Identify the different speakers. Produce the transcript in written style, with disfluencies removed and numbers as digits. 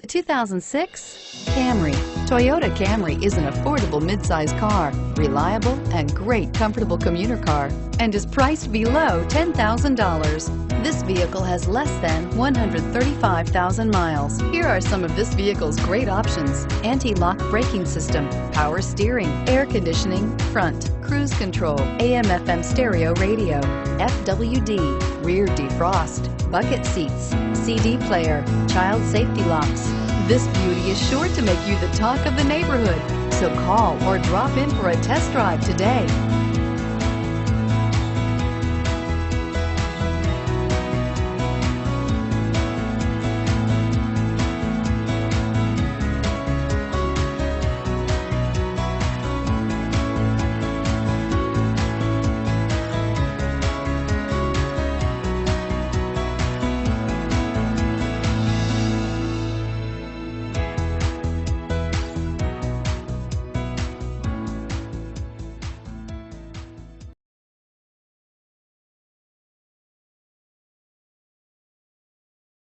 Speaker 1: 2006 Camry. Toyota Camry is an affordable midsize car, reliable and great comfortable commuter car, and is priced below $10,000. This vehicle has less than 135,000 miles. Here are some of this vehicle's great options: anti-lock braking system, power steering, air conditioning, front, cruise control, AM/FM stereo radio, FWD, rear defrost, bucket seats, CD player, child safety locks. This beauty is sure to make you the talk of the neighborhood, so call or drop in for a test drive today.